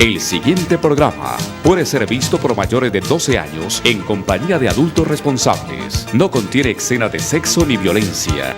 El siguiente programa puede ser visto por mayores de 12 años en compañía de adultos responsables. No contiene escena de sexo ni violencia.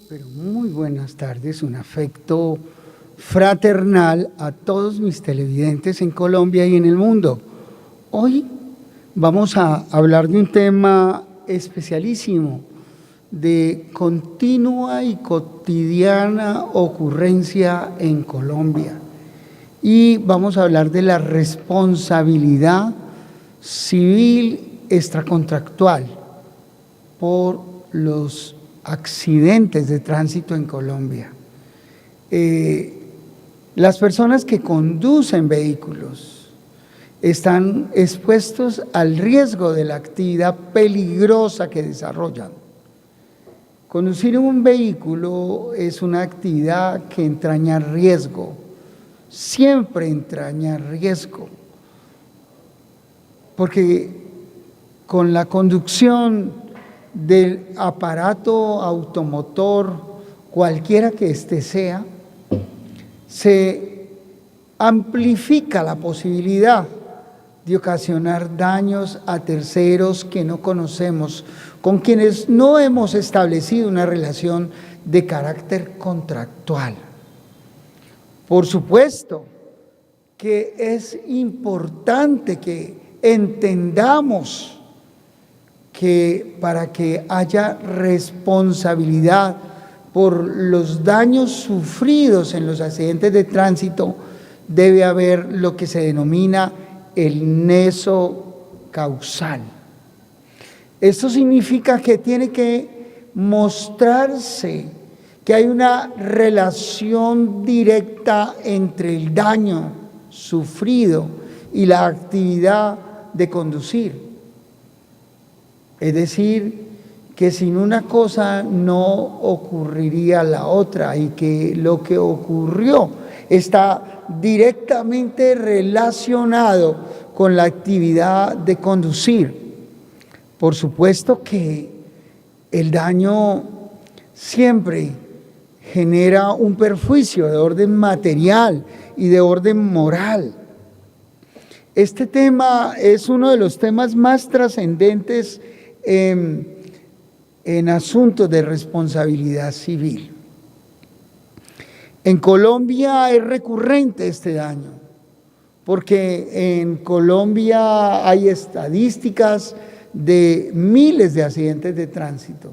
Pero muy buenas tardes, un afecto fraternal a todos mis televidentes en Colombia y en el mundo. Hoy vamos a hablar de un tema especialísimo, de continua y cotidiana ocurrencia en Colombia. Y vamos a hablar de la responsabilidad civil extracontractual por los accidentes de tránsito en Colombia. Las personas que conducen vehículos están expuestos al riesgo de la actividad peligrosa que desarrollan. Conducir un vehículo es una actividad que entraña riesgo, siempre entraña riesgo, porque con la conducción del aparato automotor, cualquiera que éste sea, se amplifica la posibilidad de ocasionar daños a terceros que no conocemos, con quienes no hemos establecido una relación de carácter contractual. Por supuesto que es importante que entendamos que para que haya responsabilidad por los daños sufridos en los accidentes de tránsito, debe haber lo que se denomina el nexo causal. Esto significa que tiene que mostrarse que hay una relación directa entre el daño sufrido y la actividad de conducir. Es decir, que sin una cosa no ocurriría la otra y que lo que ocurrió está directamente relacionado con la actividad de conducir. Por supuesto que el daño siempre genera un perjuicio de orden material y de orden moral. Este tema es uno de los temas más trascendentes en asuntos de responsabilidad civil. En Colombia es recurrente este daño, porque en Colombia hay estadísticas de miles de accidentes de tránsito.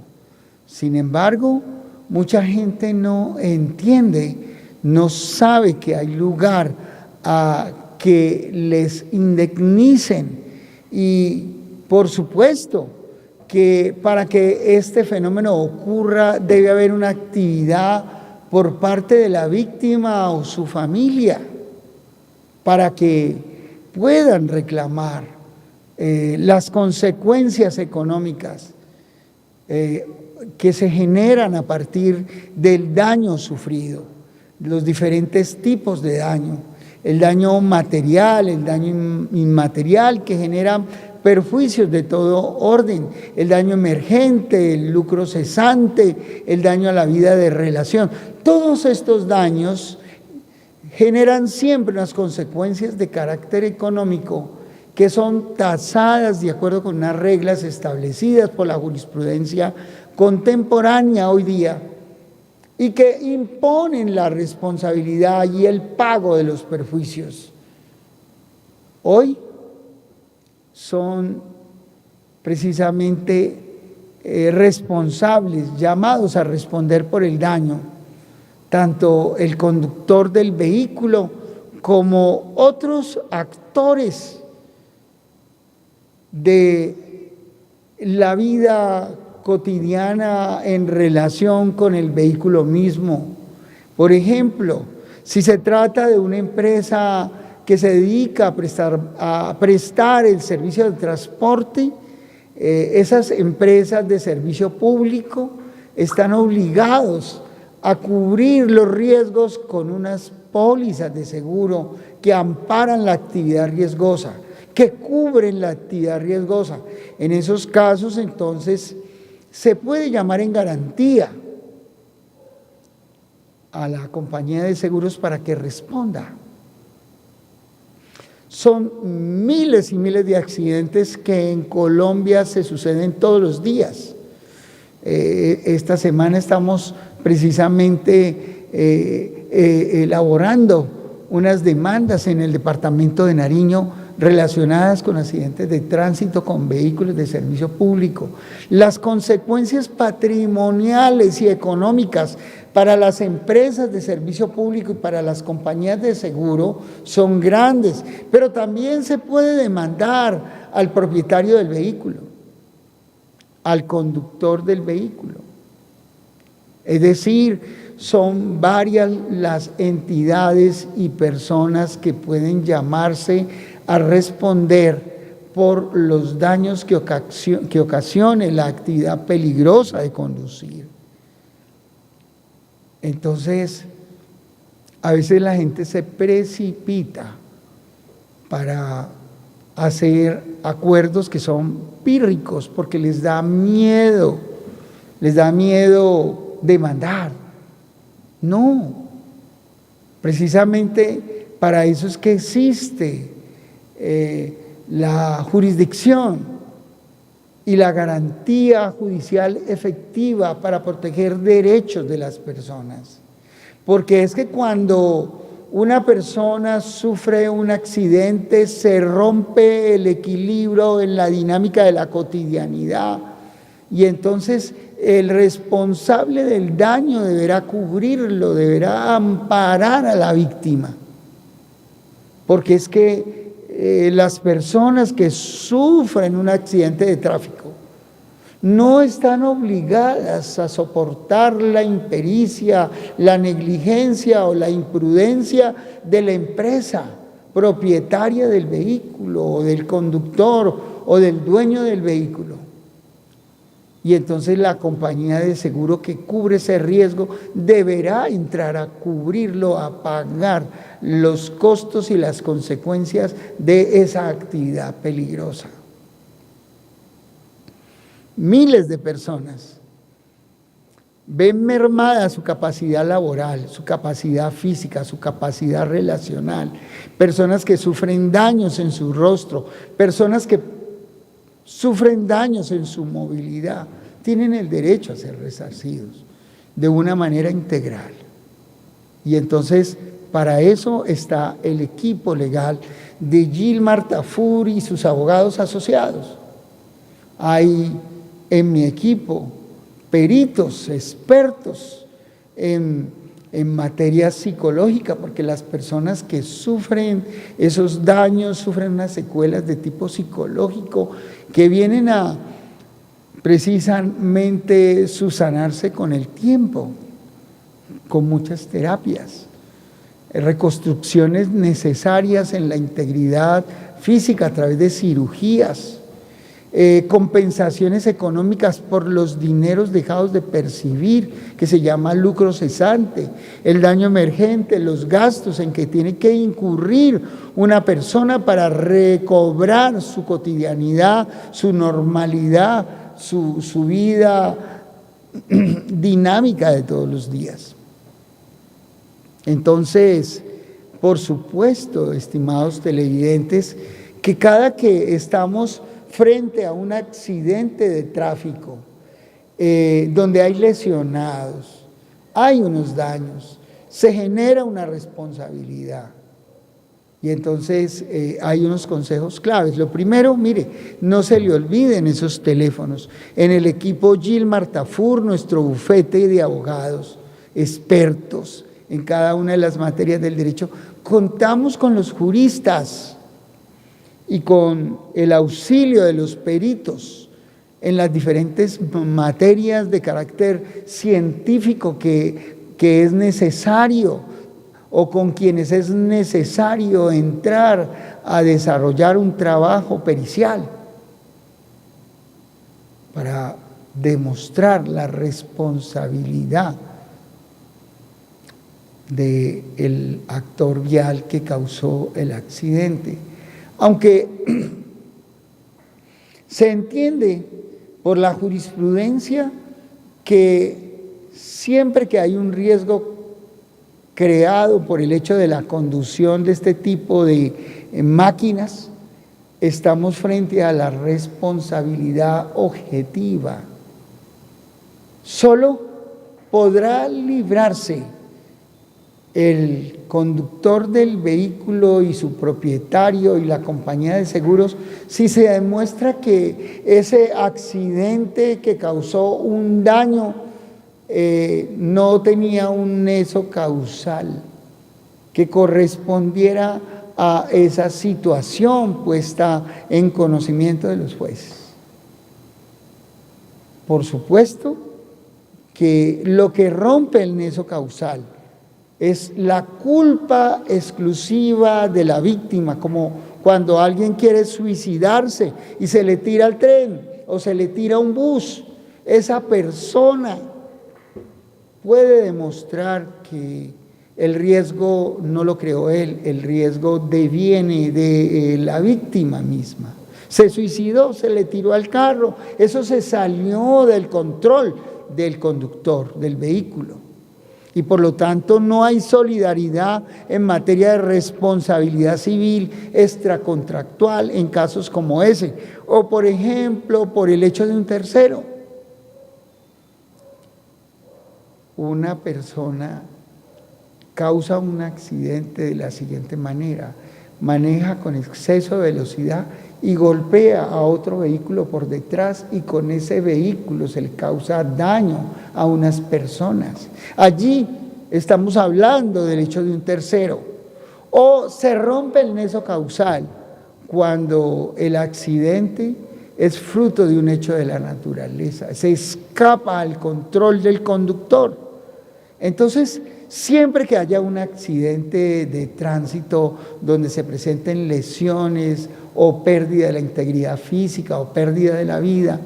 Sin embargo, mucha gente no entiende, no sabe que hay lugar a que les indemnicen y, por supuesto, que para que este fenómeno ocurra debe haber una actividad por parte de la víctima o su familia para que puedan reclamar las consecuencias económicas que se generan a partir del daño sufrido, los diferentes tipos de daño, el daño material, el daño inmaterial que genera perjuicios de todo orden, el daño emergente, el lucro cesante, el daño a la vida de relación. Todos estos daños generan siempre unas consecuencias de carácter económico que son tasadas de acuerdo con unas reglas establecidas por la jurisprudencia contemporánea hoy día y que imponen la responsabilidad y el pago de los perjuicios. Hoy son precisamente responsables, llamados a responder por el daño, tanto el conductor del vehículo como otros actores de la vida cotidiana en relación con el vehículo mismo. Por ejemplo, si se trata de una empresa que se dedica a prestar el servicio de transporte, esas empresas de servicio público están obligados a cubrir los riesgos con unas pólizas de seguro que amparan la actividad riesgosa, que cubren la actividad riesgosa. En esos casos, entonces, se puede llamar en garantía a la compañía de seguros para que responda. Son miles y miles de accidentes que en Colombia se suceden todos los días. Esta semana estamos precisamente elaborando unas demandas en el departamento de Nariño relacionadas con accidentes de tránsito con vehículos de servicio público. Las consecuencias patrimoniales y económicas para las empresas de servicio público y para las compañías de seguro son grandes, pero también se puede demandar al propietario del vehículo, al conductor del vehículo. Es decir, son varias las entidades y personas que pueden llamarse a responder por los daños que ocasione la actividad peligrosa de conducir. Entonces, a veces la gente se precipita para hacer acuerdos que son pírricos porque les da miedo demandar. No, precisamente para eso es que existe la jurisdicción y la garantía judicial efectiva para proteger derechos de las personas. Porque es que cuando una persona sufre un accidente, se rompe el equilibrio en la dinámica de la cotidianidad y entonces el responsable del daño deberá cubrirlo, deberá amparar a la víctima. Porque es que las personas que sufren un accidente de tráfico no están obligadas a soportar la impericia, la negligencia o la imprudencia de la empresa propietaria del vehículo o del conductor o del dueño del vehículo. Y entonces la compañía de seguro que cubre ese riesgo deberá entrar a cubrirlo, a pagar los costos y las consecuencias de esa actividad peligrosa. Miles de personas ven mermada su capacidad laboral, su capacidad física, su capacidad relacional, personas que sufren daños en su rostro, personas que sufren daños en su movilidad, tienen el derecho a ser resarcidos de una manera integral. Y entonces, para eso está el equipo legal de Gilmar Tafur y sus abogados asociados. Hay en mi equipo peritos, expertos en materia psicológica, porque las personas que sufren esos daños, sufren unas secuelas de tipo psicológico que vienen a precisamente subsanarse con el tiempo, con muchas terapias, reconstrucciones necesarias en la integridad física a través de cirugías, compensaciones económicas por los dineros dejados de percibir, que se llama lucro cesante, el daño emergente, los gastos en que tiene que incurrir una persona para recobrar su cotidianidad, su normalidad, su vida dinámica de todos los días. Entonces, por supuesto, estimados televidentes, que cada que estamos frente a un accidente de tráfico, donde hay lesionados, hay unos daños, se genera una responsabilidad. Y entonces hay unos consejos claves. Lo primero, mire, no se le olviden esos teléfonos. En el equipo Gilmar Tafur, nuestro bufete de abogados, expertos en cada una de las materias del derecho. Contamos con los juristas y con el auxilio de los peritos en las diferentes materias de carácter científico que es necesario, o con quienes es necesario entrar a desarrollar un trabajo pericial para demostrar la responsabilidad del actor vial que causó el accidente. Aunque se entiende por la jurisprudencia que siempre que hay un riesgo creado por el hecho de la conducción de este tipo de máquinas, estamos frente a la responsabilidad objetiva. Solo podrá librarse el conductor del vehículo y su propietario y la compañía de seguros si se demuestra que ese accidente que causó un daño no tenía un nexo causal que correspondiera a esa situación puesta en conocimiento de los jueces. Por supuesto que lo que rompe el nexo causal es la culpa exclusiva de la víctima, como cuando alguien quiere suicidarse y se le tira al tren o se le tira a un bus. Esa persona puede demostrar que el riesgo no lo creó él, el riesgo deviene de la víctima misma. Se suicidó, se le tiró al carro, eso se salió del control del conductor del vehículo. Y por lo tanto no hay solidaridad en materia de responsabilidad civil extracontractual en casos como ese. O por ejemplo, por el hecho de un tercero. Una persona causa un accidente de la siguiente manera: maneja con exceso de velocidad y golpea a otro vehículo por detrás, y con ese vehículo se le causa daño a unas personas. Allí estamos hablando del hecho de un tercero. O se rompe el nexo causal cuando el accidente es fruto de un hecho de la naturaleza, se escapa al control del conductor. Entonces, siempre que haya un accidente de tránsito donde se presenten lesiones o pérdida de la integridad física o pérdida de la vida,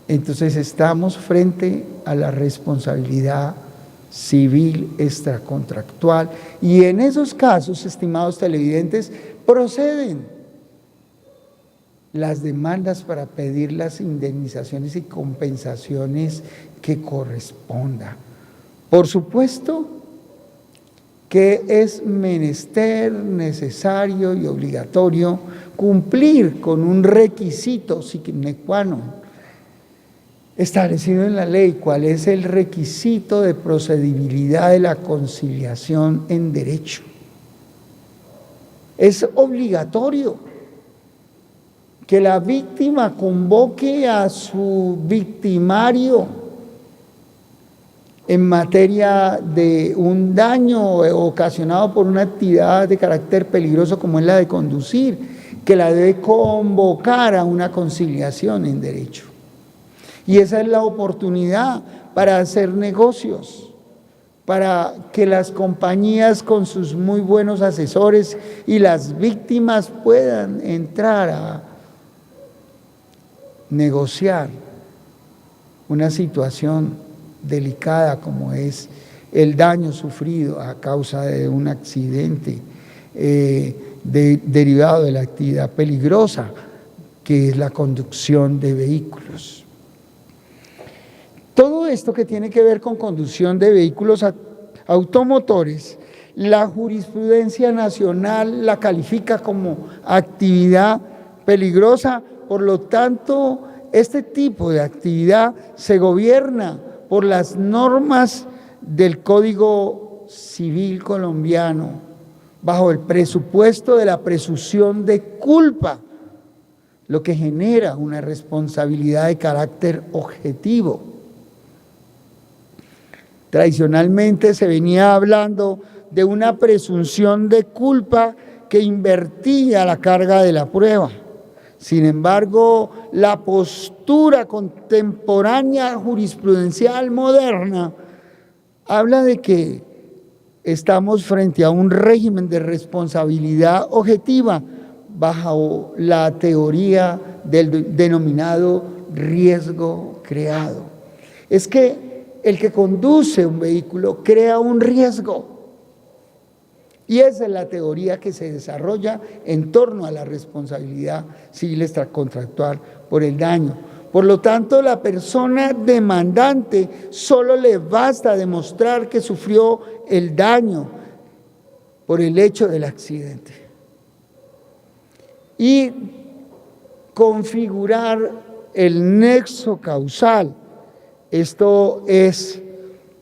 entonces estamos frente a la responsabilidad civil extracontractual, y en esos casos, estimados televidentes, proceden las demandas para pedir las indemnizaciones y compensaciones que corresponda. Por supuesto que es menester, necesario y obligatorio cumplir con un requisito sine qua non establecido en la ley. ¿Cuál es el requisito de procedibilidad de la conciliación en derecho? Es obligatorio que la víctima convoque a su victimario en materia de un daño ocasionado por una actividad de carácter peligroso como es la de conducir, que la debe convocar a una conciliación en derecho. Y esa es la oportunidad para hacer negocios, para que las compañías con sus muy buenos asesores y las víctimas puedan entrar a negociar una situación delicada como es el daño sufrido a causa de un accidente derivado de la actividad peligrosa que es la conducción de vehículos. Todo esto que tiene que ver con conducción de vehículos automotores, la jurisprudencia nacional la califica como actividad peligrosa. Por lo tanto, este tipo de actividad se gobierna por las normas del Código Civil colombiano, bajo el presupuesto de la presunción de culpa, lo que genera una responsabilidad de carácter objetivo. Tradicionalmente se venía hablando de una presunción de culpa que invertía la carga de la prueba. Sin embargo, la postura contemporánea jurisprudencial moderna habla de que estamos frente a un régimen de responsabilidad objetiva bajo la teoría del denominado riesgo creado. Es que el que conduce un vehículo crea un riesgo. Y esa es la teoría que se desarrolla en torno a la responsabilidad civil extracontractual por el daño. Por lo tanto, la persona demandante solo le basta demostrar que sufrió el daño por el hecho del accidente y configurar el nexo causal. Esto es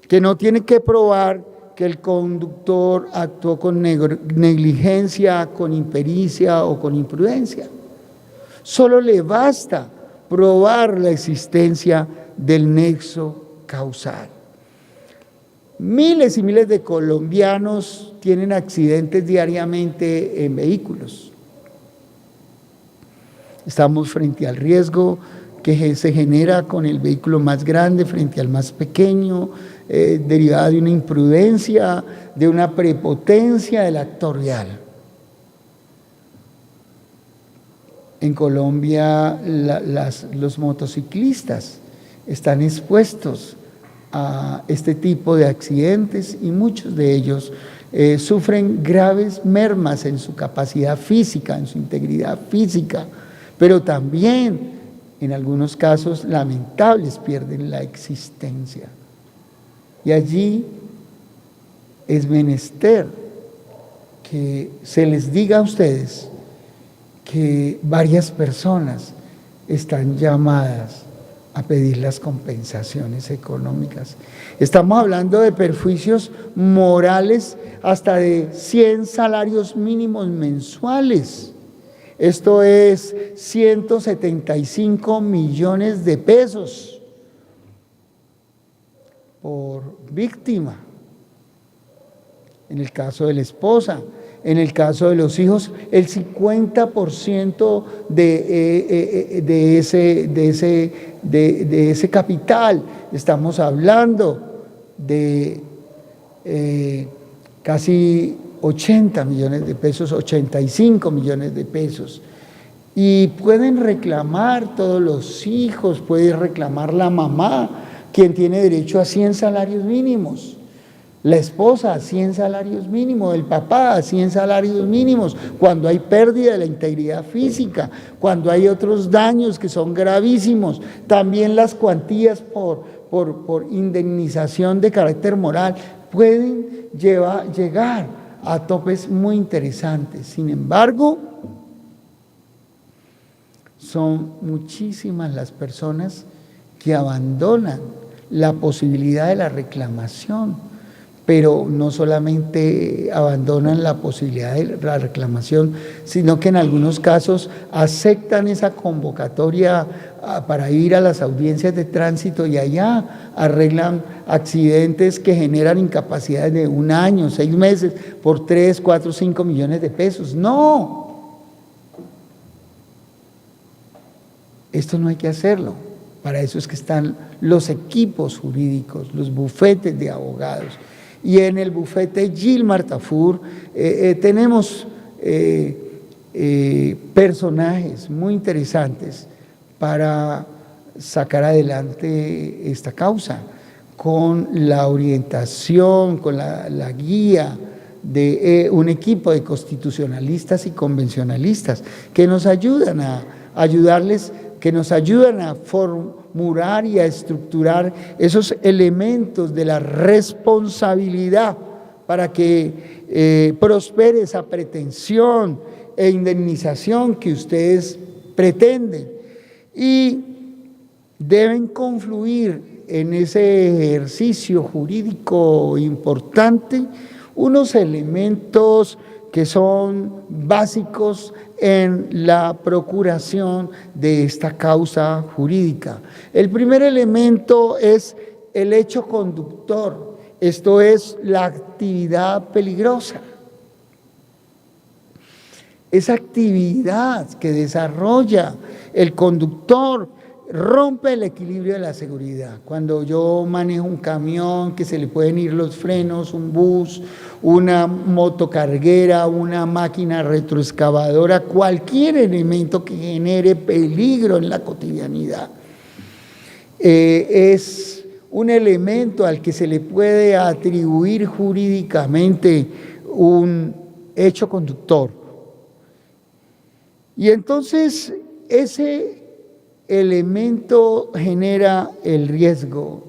que no tiene que probar que el conductor actuó con negligencia, con impericia o con imprudencia. Solo le basta probar la existencia del nexo causal. Miles y miles de colombianos tienen accidentes diariamente en vehículos. Estamos frente al riesgo que se genera con el vehículo más grande frente al más pequeño, derivada de una imprudencia, de una prepotencia del actor vial. En Colombia los motociclistas están expuestos a este tipo de accidentes y muchos de ellos sufren graves mermas en su capacidad física, en su integridad física, pero también en algunos casos lamentables pierden la existencia. Y allí es menester que se les diga a ustedes que varias personas están llamadas a pedir las compensaciones económicas. Estamos hablando de perjuicios morales hasta de 100 salarios mínimos mensuales. Esto es 175 millones de pesos por víctima. En el caso de la esposa, en el caso de los hijos, el 50% de ese capital. Estamos hablando de casi 80 millones de pesos, 85 millones de pesos. Y pueden reclamar todos los hijos, puede reclamar la mamá, quien tiene derecho a 100 salarios mínimos. La esposa a 100 salarios mínimos, el papá a 100 salarios mínimos, cuando hay pérdida de la integridad física, cuando hay otros daños que son gravísimos, también las cuantías por indemnización de carácter moral pueden llegar a topes muy interesantes. Sin embargo, son muchísimas las personas que abandonan la posibilidad de la reclamación, pero no solamente abandonan la posibilidad de la reclamación, sino que en algunos casos aceptan esa convocatoria para ir a las audiencias de tránsito y allá arreglan accidentes que generan incapacidades de 1 año, 6 meses, por 3, 4, 5 millones de pesos. ¡No! Esto no hay que hacerlo. Para eso es que están los equipos jurídicos, los bufetes de abogados. Y en el bufete Gilmar Tafur tenemos personajes muy interesantes para sacar adelante esta causa, con la orientación, con la guía de un equipo de constitucionalistas y convencionalistas que nos ayudan a ayudarles, que nos ayudan a formular y a estructurar esos elementos de la responsabilidad para que prospere esa pretensión e indemnización que ustedes pretenden. Y deben confluir en ese ejercicio jurídico importante unos elementos que son básicos en la procuración de esta causa jurídica. El primer elemento es el hecho conductor, Esto es la actividad peligrosa. Esa actividad que desarrolla el conductor rompe el equilibrio de la seguridad. Cuando yo manejo un camión que se le pueden ir los frenos, un bus, una motocarguera, una máquina retroexcavadora, cualquier elemento que genere peligro en la cotidianidad, es un elemento al que se le puede atribuir jurídicamente un hecho conductor. Y entonces ese elemento genera el riesgo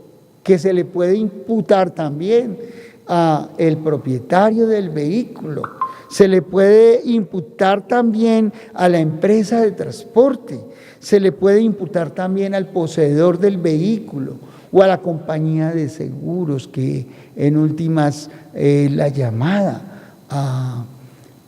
que se le puede imputar también al propietario del vehículo, se le puede imputar también a la empresa de transporte, se le puede imputar también al poseedor del vehículo o a la compañía de seguros que en últimas la llamada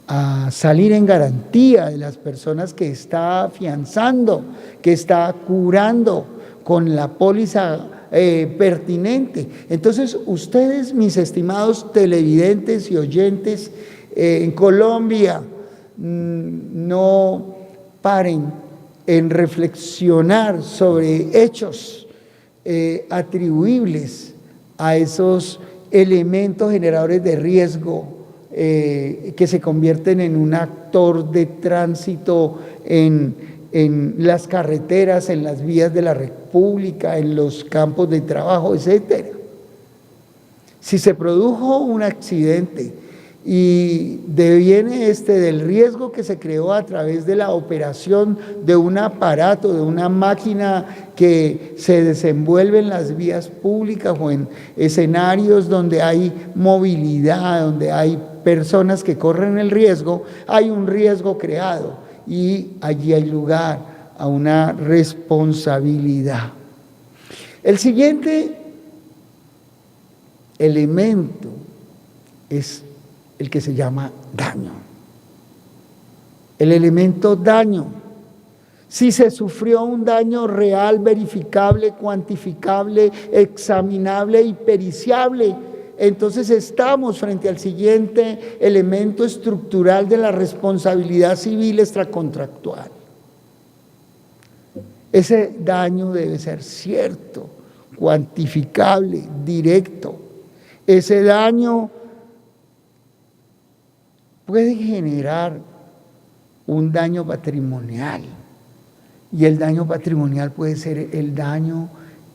a salir en garantía de las personas que está afianzando, que está curando con la póliza pertinente. Entonces, ustedes, mis estimados televidentes y oyentes en Colombia, no paren en reflexionar sobre hechos atribuibles a esos elementos generadores de riesgo que se convierten en un actor de tránsito en las carreteras, en las vías de la República, en los campos de trabajo, etc. Si se produjo un accidente y deviene del riesgo que se creó a través de la operación de un aparato, de una máquina que se desenvuelve en las vías públicas o en escenarios donde hay movilidad, donde hay personas que corren el riesgo, hay un riesgo creado y allí hay lugar a una responsabilidad. El siguiente elemento es el que se llama daño. El elemento daño. Si se sufrió un daño real, verificable, cuantificable, examinable y periciable, entonces estamos frente al siguiente elemento estructural de la responsabilidad civil extracontractual. Ese daño debe ser cierto, cuantificable, directo. Ese daño puede generar un daño patrimonial y el daño patrimonial puede ser el daño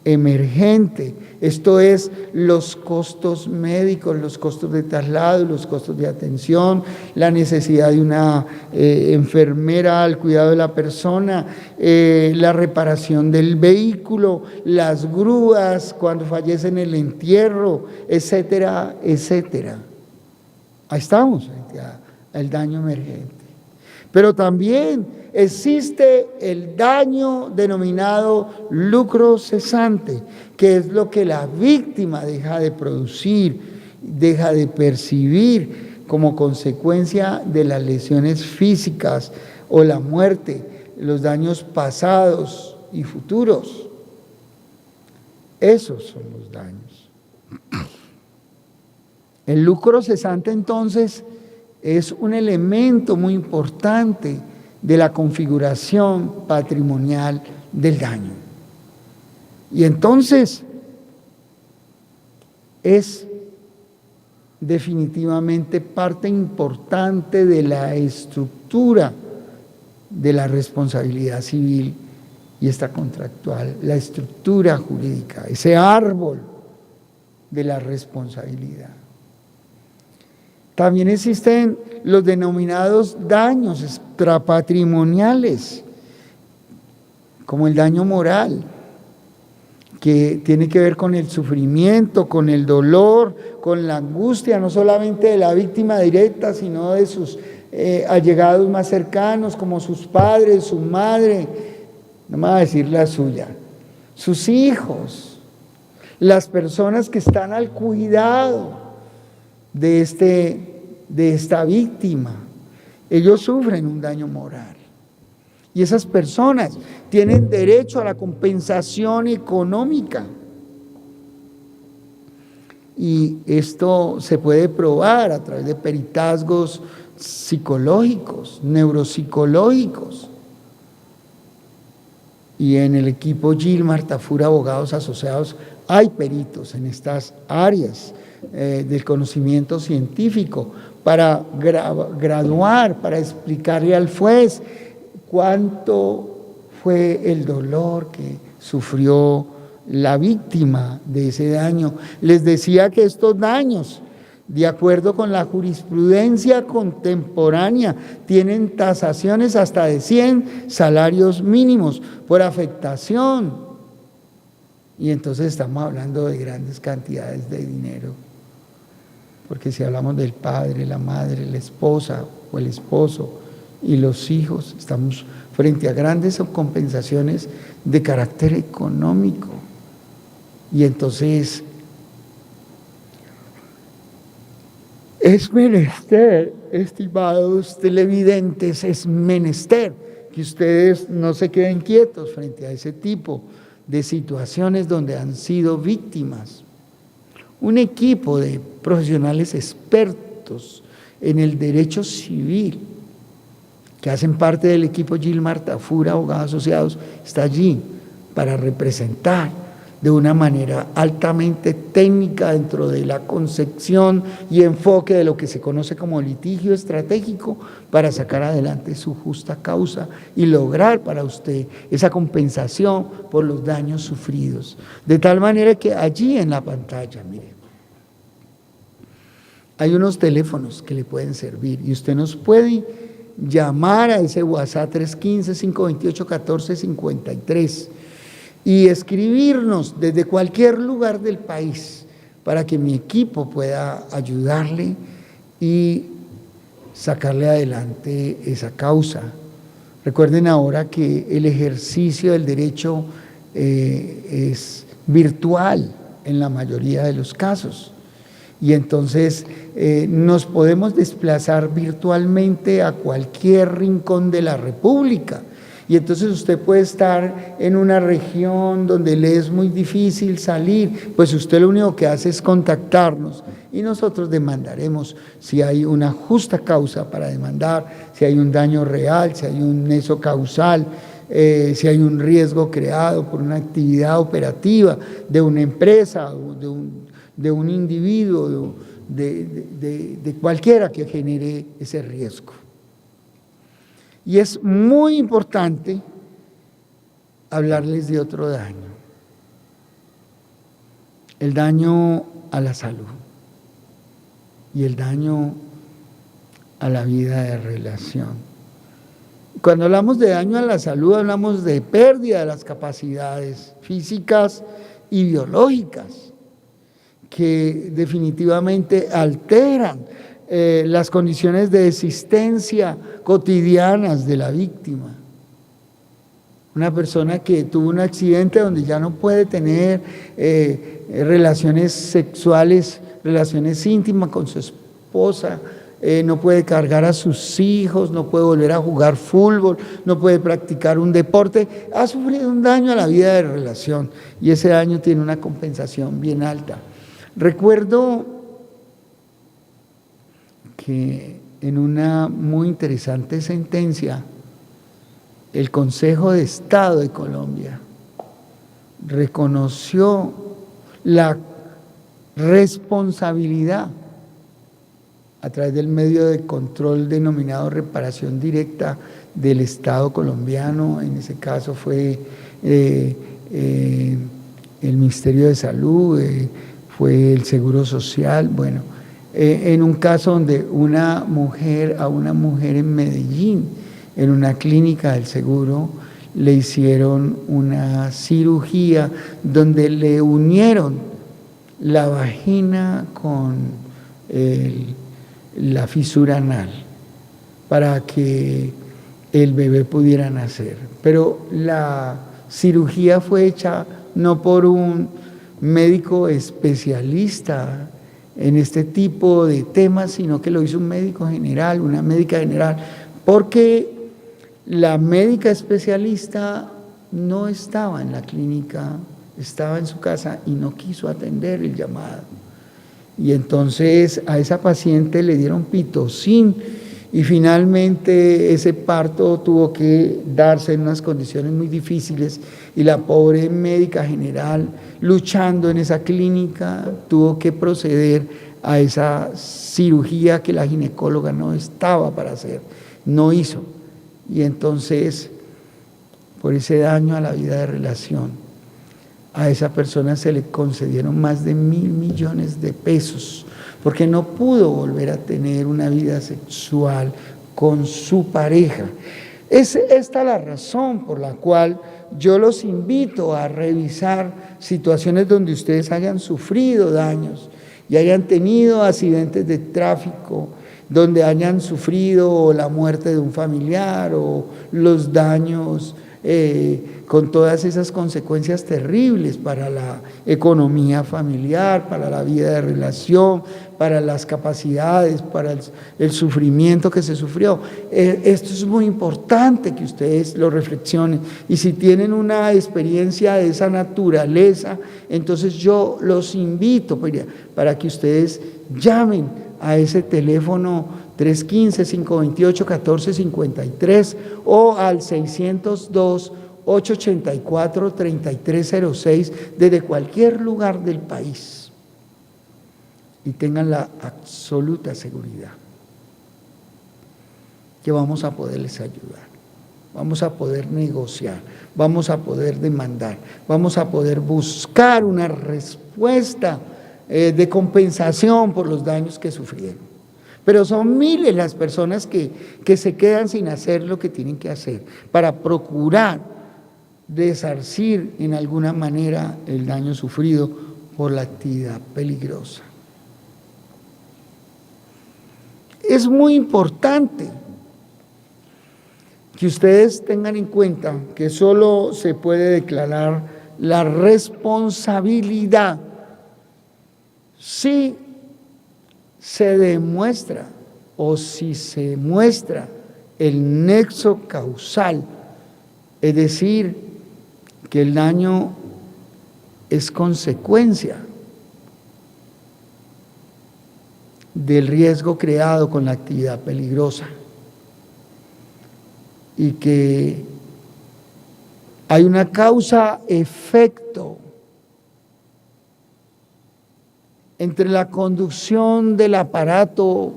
emergente, esto es los costos médicos, los costos de traslado, los costos de atención, la necesidad de una enfermera al cuidado de la persona, la reparación del vehículo, las grúas cuando fallece en el entierro, etcétera, etcétera. Ahí estamos frente al daño emergente. Pero también existe el daño denominado lucro cesante, que es lo que la víctima deja de producir, deja de percibir como consecuencia de las lesiones físicas o la muerte, los daños pasados y futuros. Esos son los daños. El lucro cesante, entonces, es un elemento muy importante de la configuración patrimonial del daño. Y entonces es definitivamente parte importante de la estructura de la responsabilidad civil y extracontractual, la estructura jurídica, ese árbol de la responsabilidad. También existen los denominados daños extrapatrimoniales, como el daño moral, que tiene que ver con el sufrimiento, con el dolor, con la angustia, no solamente de la víctima directa, sino de sus allegados más cercanos, como sus padres, su madre, no me va a decir la suya, sus hijos, las personas que están al cuidado de esta víctima. Ellos sufren un daño moral. Y esas personas tienen derecho a la compensación económica. y esto se puede probar a través de peritazgos psicológicos, neuropsicológicos. Y en el equipo Gilmar Tafur Abogados Asociados hay peritos en estas áreas del conocimiento científico para graduar, para explicarle al juez cuánto fue el dolor que sufrió la víctima de ese daño. Les decía que estos daños, de acuerdo con la jurisprudencia contemporánea, tienen tasaciones hasta de 100 salarios mínimos por afectación. Y entonces estamos hablando de grandes cantidades de dinero. Porque si hablamos del padre, la madre, la esposa o el esposo y los hijos, estamos frente a grandes compensaciones de carácter económico. Y entonces es menester, estimados televidentes, es menester que ustedes no se queden quietos frente a ese tipo de situaciones donde han sido víctimas. Un equipo de profesionales expertos en el derecho civil que hacen parte del equipo Gilmar Tafur Abogados Asociados está allí para representar de una manera altamente técnica dentro de la concepción y enfoque de lo que se conoce como litigio estratégico para sacar adelante su justa causa y lograr para usted esa compensación por los daños sufridos. De tal manera que allí en la pantalla, mire, hay unos teléfonos que le pueden servir y usted nos puede llamar a ese WhatsApp 315-528-1453 y escribirnos desde cualquier lugar del país para que mi equipo pueda ayudarle y sacarle adelante esa causa. Recuerden ahora que el ejercicio del derecho es virtual en la mayoría de los casos. Y entonces nos podemos desplazar virtualmente a cualquier rincón de la República. Y entonces usted puede estar en una región donde le es muy difícil salir, pues usted lo único que hace es contactarnos y nosotros demandaremos si hay una justa causa para demandar, si hay un daño real, si hay un nexo causal, si hay un riesgo creado por una actividad operativa de una empresa o de un individuo, de cualquiera que genere ese riesgo. Y es muy importante hablarles de otro daño, el daño a la salud y el daño a la vida de relación. Cuando hablamos de daño a la salud, hablamos de pérdida de las capacidades físicas y biológicas, que definitivamente alteran las condiciones de existencia cotidianas de la víctima. Una persona que tuvo un accidente donde ya no puede tener relaciones sexuales, relaciones íntimas con su esposa, no puede cargar a sus hijos, no puede volver a jugar fútbol, no puede practicar un deporte, ha sufrido un daño a la vida de relación y ese daño tiene una compensación bien alta. Recuerdo que en una muy interesante sentencia, el Consejo de Estado de Colombia reconoció la responsabilidad a través del medio de control denominado reparación directa del Estado colombiano. En ese caso fue el Ministerio de Salud, fue el Seguro Social, bueno, en un caso donde a una mujer en Medellín, en una clínica del seguro, le hicieron una cirugía donde le unieron la vagina con la fisura anal para que el bebé pudiera nacer. Pero la cirugía fue hecha no por un médico especialista en este tipo de temas, sino que lo hizo un médico general, una médica general, porque la médica especialista no estaba en la clínica, estaba en su casa y no quiso atender el llamado. Y entonces a esa paciente le dieron pitocin y finalmente ese parto tuvo que darse en unas condiciones muy difíciles y la pobre médica general, luchando en esa clínica, tuvo que proceder a esa cirugía que la ginecóloga no estaba para hacer, no hizo. Y entonces, por ese daño a la vida de relación, a esa persona se le concedieron más de 1.000 millones de pesos, porque no pudo volver a tener una vida sexual con su pareja. Es esta la razón por la cual yo los invito a revisar situaciones donde ustedes hayan sufrido daños y hayan tenido accidentes de tráfico, donde hayan sufrido la muerte de un familiar o los daños con todas esas consecuencias terribles para la economía familiar, para la vida de relación, para las capacidades, para el sufrimiento que se sufrió. Esto es muy importante que ustedes lo reflexionen, y si tienen una experiencia de esa naturaleza, entonces yo los invito para que ustedes llamen a ese teléfono 315-528-1453 o al 602-884-3306 desde cualquier lugar del país, y tengan la absoluta seguridad que vamos a poderles ayudar, vamos a poder negociar, vamos a poder demandar, vamos a poder buscar una respuesta de compensación por los daños que sufrieron. Pero son miles las personas que se quedan sin hacer lo que tienen que hacer para procurar resarcir en alguna manera el daño sufrido por la actividad peligrosa. Es muy importante que ustedes tengan en cuenta que solo se puede declarar la responsabilidad si se demuestra o si se muestra el nexo causal, es decir, que el daño es consecuencia del riesgo creado con la actividad peligrosa y que hay una causa-efecto entre la conducción del aparato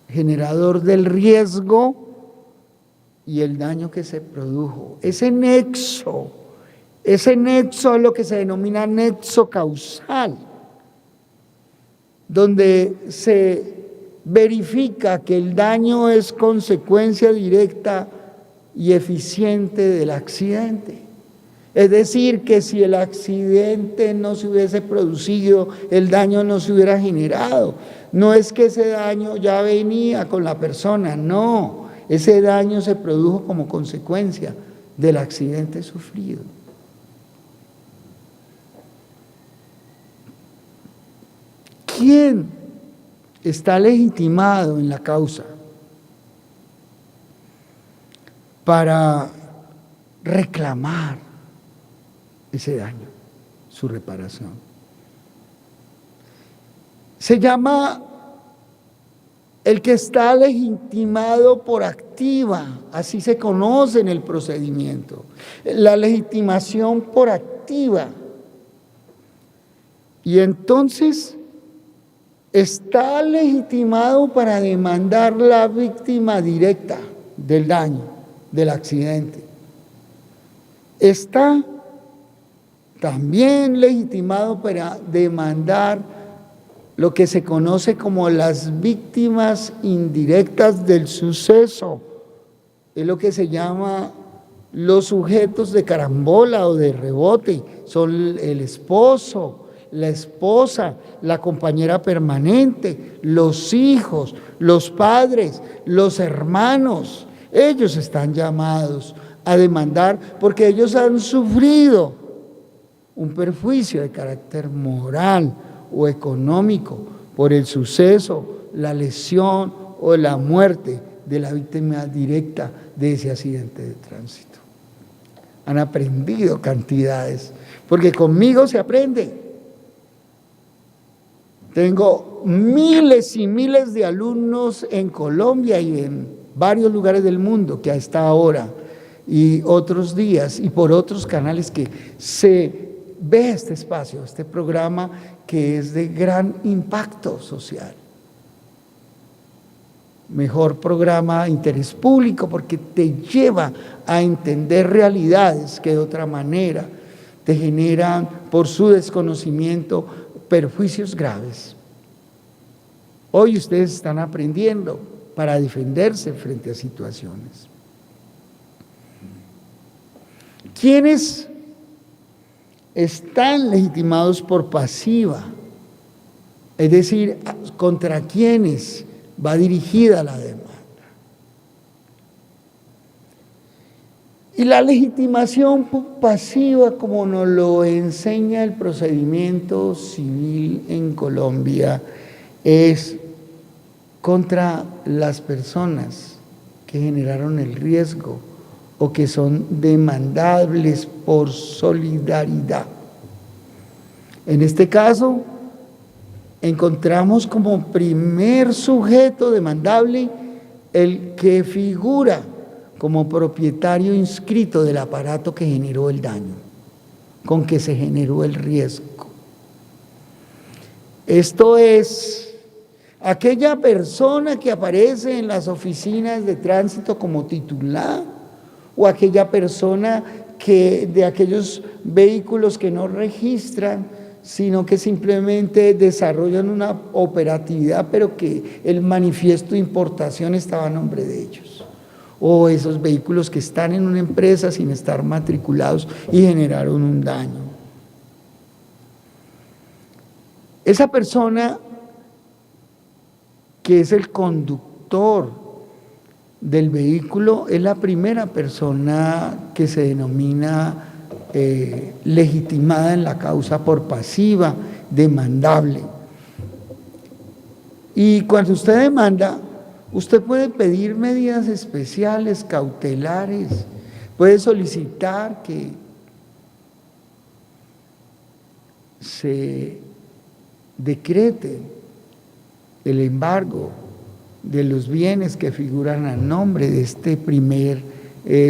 generador del riesgo y el daño que se produjo. Ese nexo es lo que se denomina nexo causal, donde se verifica que el daño es consecuencia directa y eficiente del accidente. Es decir, que si el accidente no se hubiese producido, el daño no se hubiera generado. No es que ese daño ya venía con la persona, no. Ese daño se produjo como consecuencia del accidente sufrido. ¿Quién está legitimado en la causa para reclamar ese daño, su reparación? Se llama el que está legitimado por activa, así se conoce en el procedimiento, la legitimación por activa. Y entonces está legitimado para demandar la víctima directa del daño, del accidente. Está también legitimado para demandar lo que se conoce como las víctimas indirectas del suceso. Es lo que se llama los sujetos de carambola o de rebote. Son el esposo, la esposa, la compañera permanente, los hijos, los padres, los hermanos. Ellos están llamados a demandar porque ellos han sufrido un perjuicio de carácter moral o económico por el suceso, la lesión o la muerte de la víctima directa de ese accidente de tránsito. Han aprendido cantidades, porque conmigo se aprende. Tengo miles y miles de alumnos en Colombia y en varios lugares del mundo que a esta hora y otros días y por otros canales que se ve este espacio, este programa que es de gran impacto social. Mejor programa de interés público porque te lleva a entender realidades que de otra manera te generan por su desconocimiento perjuicios graves. Hoy ustedes están aprendiendo para defenderse frente a situaciones. ¿Quiénes están legitimados por pasiva? Es decir, ¿contra quiénes va dirigida la demanda? Y la legitimación pasiva, como nos lo enseña el procedimiento civil en Colombia, es contra las personas que generaron el riesgo o que son demandables por solidaridad. En este caso, encontramos como primer sujeto demandable el que figura como propietario inscrito del aparato que generó el daño, con que se generó el riesgo. Esto es aquella persona que aparece en las oficinas de tránsito como titular, o aquella persona que de aquellos vehículos que no registran, sino que simplemente desarrollan una operatividad, pero que el manifiesto de importación estaba a nombre de ellos. O esos vehículos que están en una empresa sin estar matriculados y generaron un daño. Esa persona que es el conductor del vehículo es la primera persona que se denomina legitimada en la causa por pasiva, demandable. Y cuando usted demanda, usted puede pedir medidas especiales, cautelares, puede solicitar que se decrete el embargo de los bienes que figuran a nombre de este primer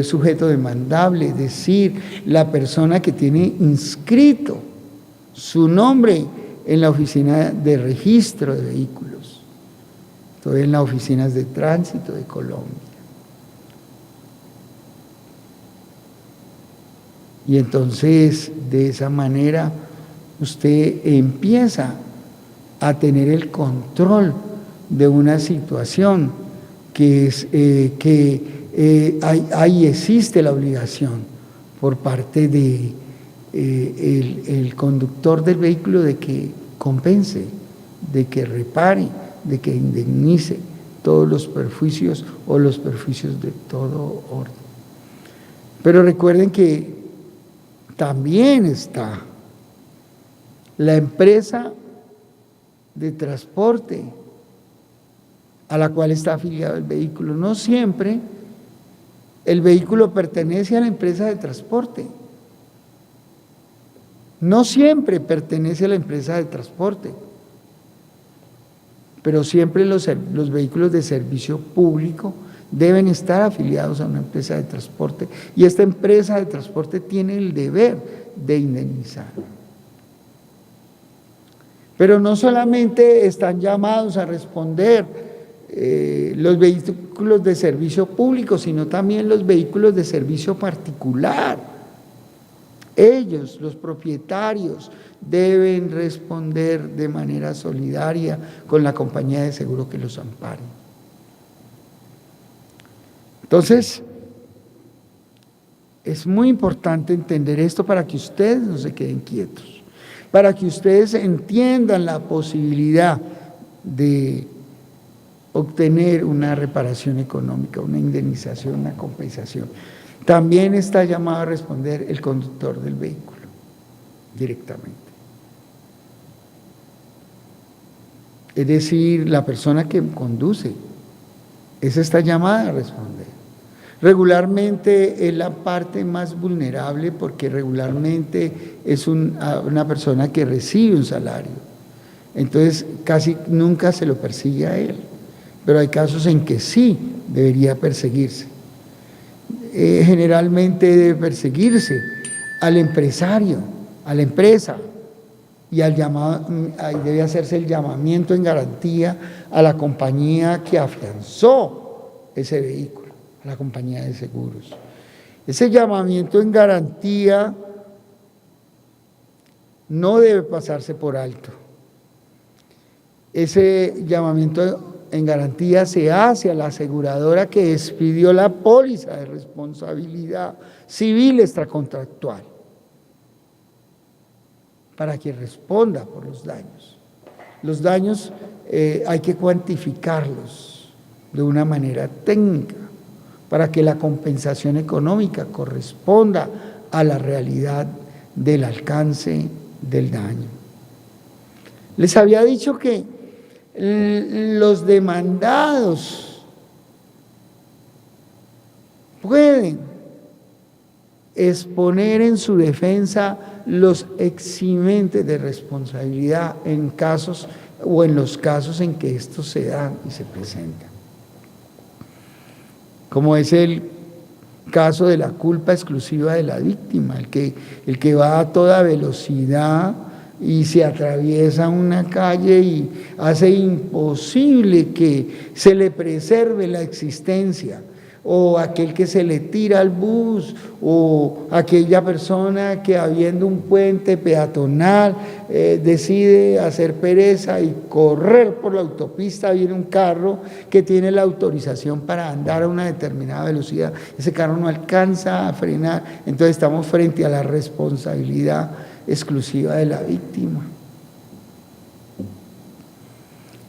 sujeto demandable, es decir, la persona que tiene inscrito su nombre en la oficina de registro de vehículos, en las oficinas de tránsito de Colombia. Y entonces, de esa manera, usted empieza a tener el control de una situación que es ahí existe la obligación por parte de el conductor del vehículo de que compense, de que repare, de que indemnice todos los perjuicios o los perjuicios de todo orden. Pero recuerden que también está la empresa de transporte a la cual está afiliado el vehículo. No siempre el vehículo pertenece a la empresa de transporte. No siempre pertenece a la empresa de transporte, pero siempre los vehículos de servicio público deben estar afiliados a una empresa de transporte y esta empresa de transporte tiene el deber de indemnizar. Pero no solamente están llamados a responder los vehículos de servicio público, sino también los vehículos de servicio particular. Ellos, los propietarios, deben responder de manera solidaria con la compañía de seguro que los ampare. Entonces, es muy importante entender esto para que ustedes no se queden quietos, para que ustedes entiendan la posibilidad de obtener una reparación económica, una indemnización, una compensación. También está llamado a responder el conductor del vehículo directamente. Es decir, la persona que conduce, esa está llamada a responder. Regularmente es la parte más vulnerable porque regularmente es una persona que recibe un salario Entonces casi nunca se lo persigue a él, pero hay casos en que sí debería perseguirse. Generalmente debe perseguirse al empresario, a la empresa, y debe hacerse el llamamiento en garantía a la compañía que afianzó ese vehículo, a la compañía de seguros. Ese llamamiento en garantía no debe pasarse por alto. Ese llamamiento en garantía se hace a la aseguradora que expidió la póliza de responsabilidad civil extracontractual para que responda por los daños. Los daños hay que cuantificarlos de una manera técnica para que la compensación económica corresponda a la realidad del alcance del daño. Les había dicho que los demandados pueden exponer en su defensa los eximentes de responsabilidad en casos o en los casos en que estos se dan y se presentan, como es el caso de la culpa exclusiva de la víctima, el que va a toda velocidad y se atraviesa una calle y hace imposible que se le preserve la existencia, o aquel que se le tira al bus, o aquella persona que habiendo un puente peatonal decide hacer pereza y correr por la autopista. Viene un carro que tiene la autorización para andar a una determinada velocidad, ese carro no alcanza a frenar, entonces estamos frente a la responsabilidad exclusiva de la víctima.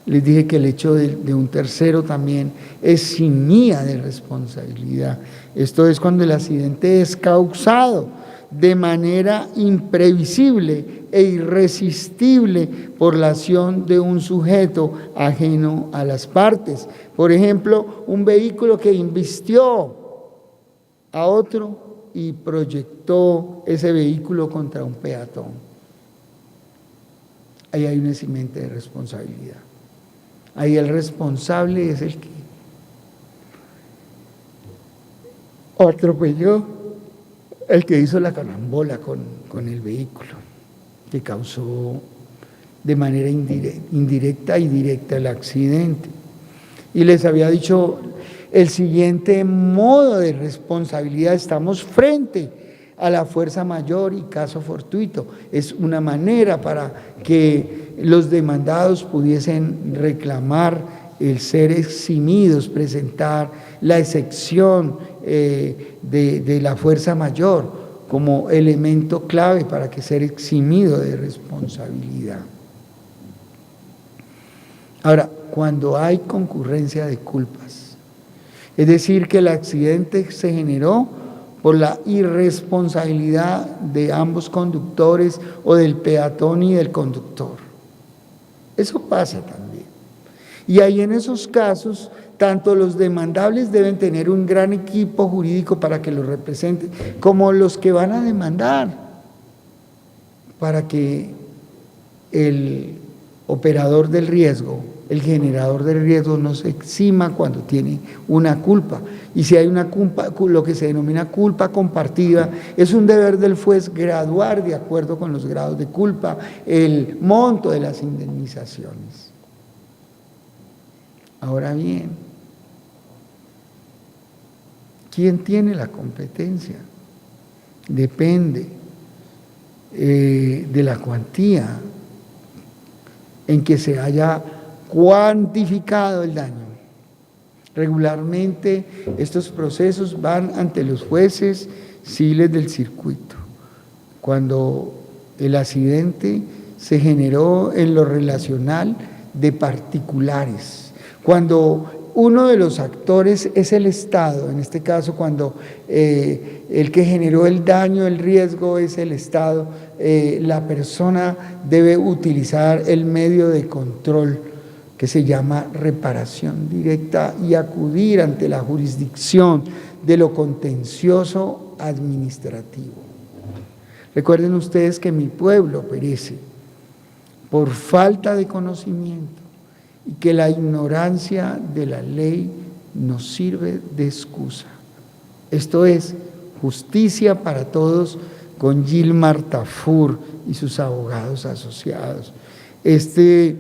Les dije que el hecho de un tercero también eximía de responsabilidad. Esto es cuando el accidente es causado de manera imprevisible e irresistible por la acción de un sujeto ajeno a las partes. Por ejemplo, un vehículo que embistió a otro y proyectó ese vehículo contra un peatón. Ahí hay un eximente de responsabilidad. Ahí el responsable es el que atropelló, el que hizo la carambola con el vehículo, que causó de manera indirecta y directa el accidente. Y les había dicho el siguiente modo de responsabilidad: estamos frente a la fuerza mayor y caso fortuito. Es una manera para que los demandados pudiesen reclamar el ser eximidos, presentar la excepción de la fuerza mayor como elemento clave para que ser eximido de responsabilidad. Ahora, cuando hay concurrencia de culpas, es decir, que el accidente se generó por la irresponsabilidad de ambos conductores o del peatón y del conductor. Eso pasa también. Y ahí en esos casos, tanto los demandables deben tener un gran equipo jurídico para que los represente, como los que van a demandar, para que el operador del riesgo, el generador del riesgo, no se exima cuando tiene una culpa. Y si hay una culpa, lo que se denomina culpa compartida, es un deber del juez graduar de acuerdo con los grados de culpa el monto de las indemnizaciones. Ahora bien, ¿quién tiene la competencia? Depende de la cuantía en que se haya cuantificado el daño. Regularmente estos procesos van ante los jueces civiles del circuito. Cuando el accidente se generó en lo relacional de particulares, cuando uno de los actores es el Estado, en este caso cuando el que generó el daño, el riesgo es el Estado, la persona debe utilizar el medio de control que se llama reparación directa y acudir ante la jurisdicción de lo contencioso administrativo. Recuerden ustedes que mi pueblo perece. por falta de conocimiento, y que la ignorancia de la ley nos sirve de excusa. Esto es Justicia para Todos con Gilmar Tafur y sus abogados asociados. Este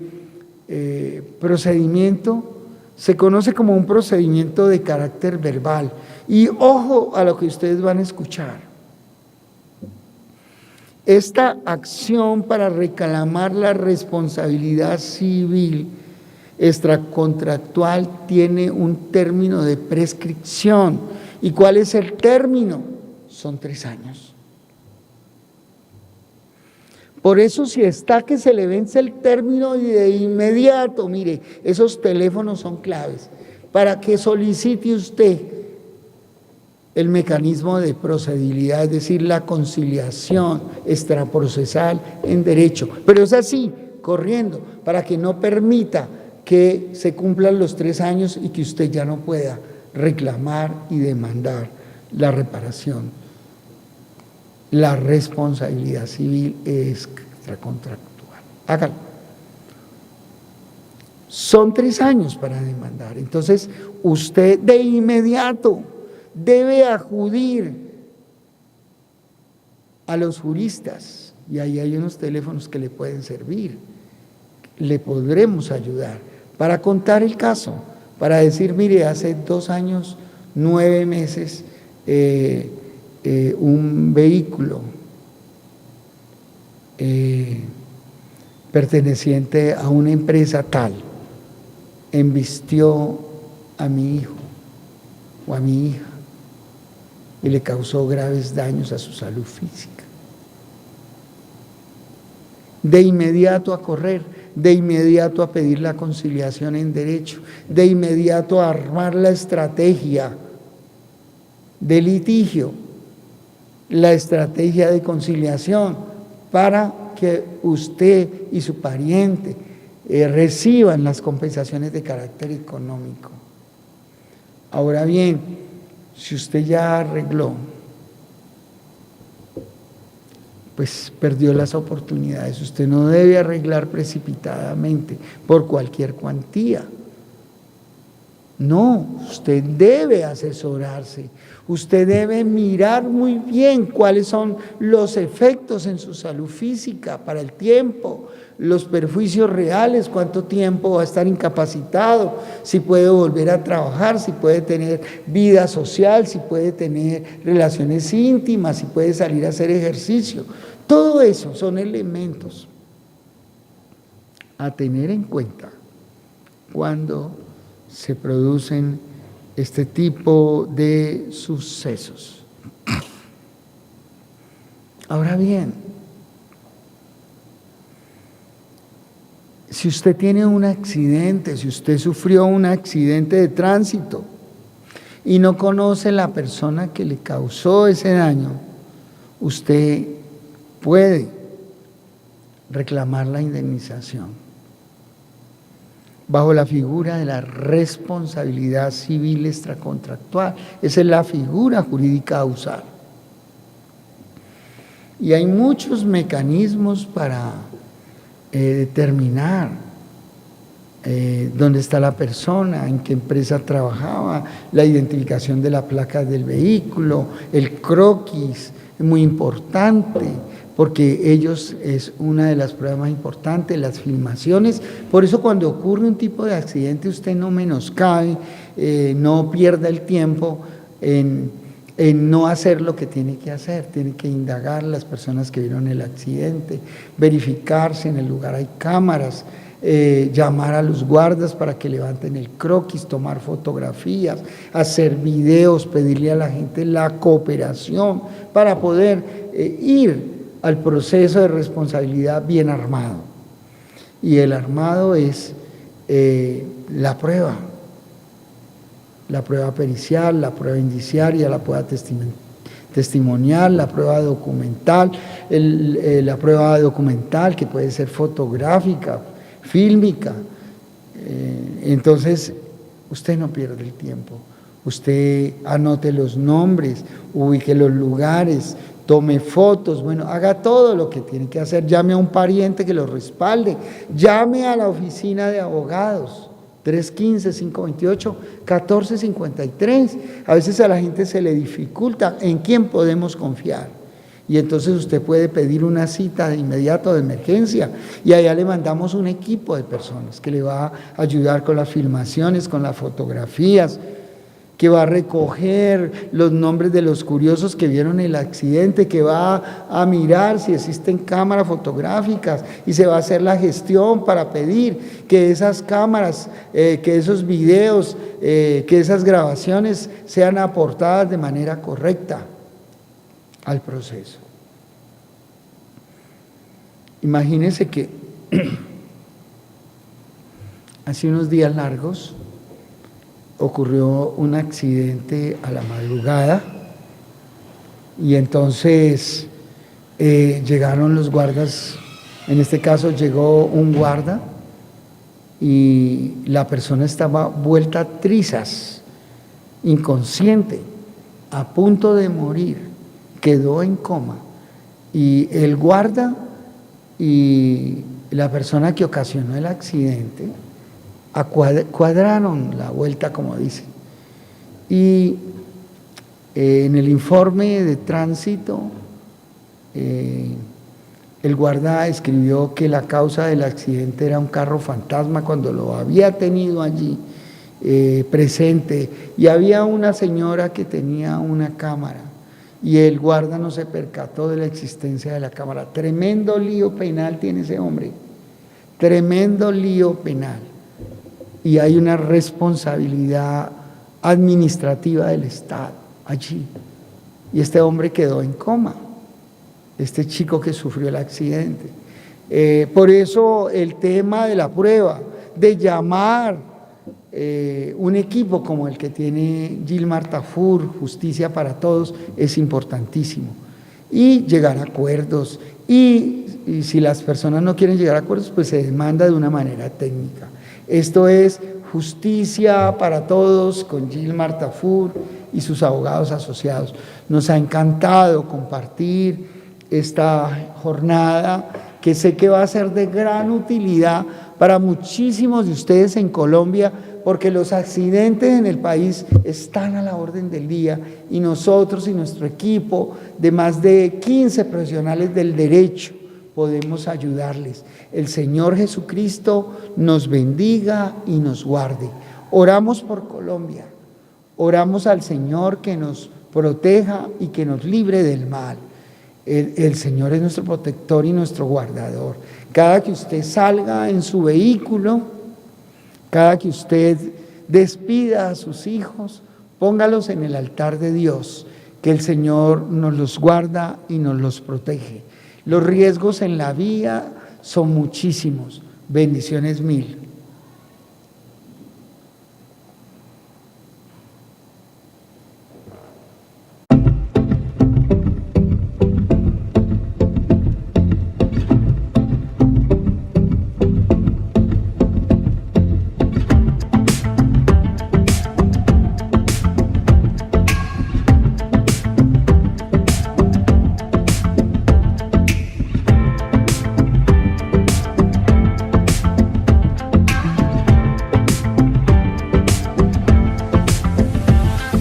procedimiento se conoce como un procedimiento de carácter verbal. Y ojo a lo que ustedes van a escuchar. Esta acción para reclamar la responsabilidad civil extracontractual tiene un término de prescripción. ¿Y cuál es el término? Son 3 años. Por eso, si está que se le vence el término y de inmediato, mire, esos teléfonos son claves para que solicite usted el mecanismo de procedibilidad, es decir, la conciliación extraprocesal en derecho. Pero es así, corriendo, para que no permita que se cumplan los 3 años y que usted ya no pueda reclamar y demandar la reparación. La responsabilidad civil extracontractual. Hágalo. Son 3 años para demandar. Entonces, usted de inmediato debe acudir a los juristas, y ahí hay unos teléfonos que le pueden servir. Le podremos ayudar para contar el caso, para decir, mire, hace 2 años, 9 meses, un vehículo perteneciente a una empresa tal embistió a mi hijo o a mi hija y le causó graves daños a su salud física. De inmediato a correr, de inmediato a pedir la conciliación en derecho, de inmediato a armar la estrategia de litigio, la estrategia de conciliación, para que usted y su pariente reciban las compensaciones de carácter económico. Ahora bien, si usted ya arregló, pues perdió las oportunidades. Usted no debe arreglar precipitadamente por cualquier cuantía. No, usted debe asesorarse, usted debe mirar muy bien cuáles son los efectos en su salud física para el tiempo, los perjuicios reales, cuánto tiempo va a estar incapacitado, si puede volver a trabajar, si puede tener vida social, si puede tener relaciones íntimas, si puede salir a hacer ejercicio. Todo eso son elementos a tener en cuenta cuando se producen este tipo de sucesos. Ahora bien, si usted tiene un accidente, si usted sufrió un accidente de tránsito y no conoce la persona que le causó ese daño, usted puede reclamar la indemnización bajo la figura de la responsabilidad civil extracontractual. Esa es la figura jurídica a usar. Y hay muchos mecanismos para determinar dónde está la persona, en qué empresa trabajaba, la identificación de la placa del vehículo, el croquis, es muy importante, porque ellos es una de las pruebas más importantes, las filmaciones. Por eso cuando ocurre un tipo de accidente usted no menoscabe, no pierda el tiempo en no hacer lo que tiene que hacer. Tiene que indagar las personas que vieron el accidente, verificar si en el lugar hay cámaras, llamar a los guardas para que levanten el croquis, tomar fotografías, hacer videos, pedirle a la gente la cooperación para poder ir al proceso de responsabilidad bien armado. Y el armado es la prueba pericial, la prueba indiciaria, la prueba testimonial, la prueba documental, la prueba documental que puede ser fotográfica, fílmica. Entonces, usted no pierde el tiempo, usted anote los nombres, ubique los lugares, tome fotos, bueno, haga todo lo que tiene que hacer, llame a un pariente que lo respalde, llame a la oficina de abogados, 315-528-1453. A veces a la gente se le dificulta en quién podemos confiar. Y entonces usted puede pedir una cita de inmediato, de emergencia, y allá le mandamos un equipo de personas que le va a ayudar con las filmaciones, con las fotografías, que va a recoger los nombres de los curiosos que vieron el accidente, que va a mirar si existen cámaras fotográficas y se va a hacer la gestión para pedir que esas cámaras, que esos videos, que esas grabaciones sean aportadas de manera correcta al proceso. Imagínense que hace unos días largos ocurrió un accidente a la madrugada y entonces llegaron los guardas, en este caso llegó un guarda y la persona estaba vuelta a trizas, inconsciente, a punto de morir, quedó en coma y el guarda y la persona que ocasionó el accidente cuadraron la vuelta, como dicen. Y en el informe de tránsito, el guarda escribió que la causa del accidente era un carro fantasma cuando lo había tenido allí presente, y había una señora que tenía una cámara y el guarda no se percató de la existencia de la cámara. Tremendo lío penal tiene ese hombre, tremendo lío penal. Y hay una responsabilidad administrativa del Estado allí. Y este hombre quedó en coma, este chico que sufrió el accidente. Por eso el tema de la prueba, de llamar un equipo como el que tiene Gilmar Tafur, Justicia para Todos, es importantísimo. Y llegar a acuerdos. Y si las personas no quieren llegar a acuerdos, pues se demanda de una manera técnica. Esto es Justicia para Todos con Gilmar Tafur y sus abogados asociados. Nos ha encantado compartir esta jornada que sé que va a ser de gran utilidad para muchísimos de ustedes en Colombia, porque los accidentes en el país están a la orden del día y nosotros y nuestro equipo de más de 15 profesionales del derecho podemos ayudarles. El Señor Jesucristo nos bendiga y nos guarde. Oramos por Colombia, oramos al Señor que nos proteja y que nos libre del mal. El Señor es nuestro protector y nuestro guardador. Cada que usted salga en su vehículo, cada que usted despida a sus hijos, póngalos en el altar de Dios, que el Señor nos los guarda y nos los protege. Los riesgos en la vía son muchísimos. Bendiciones mil.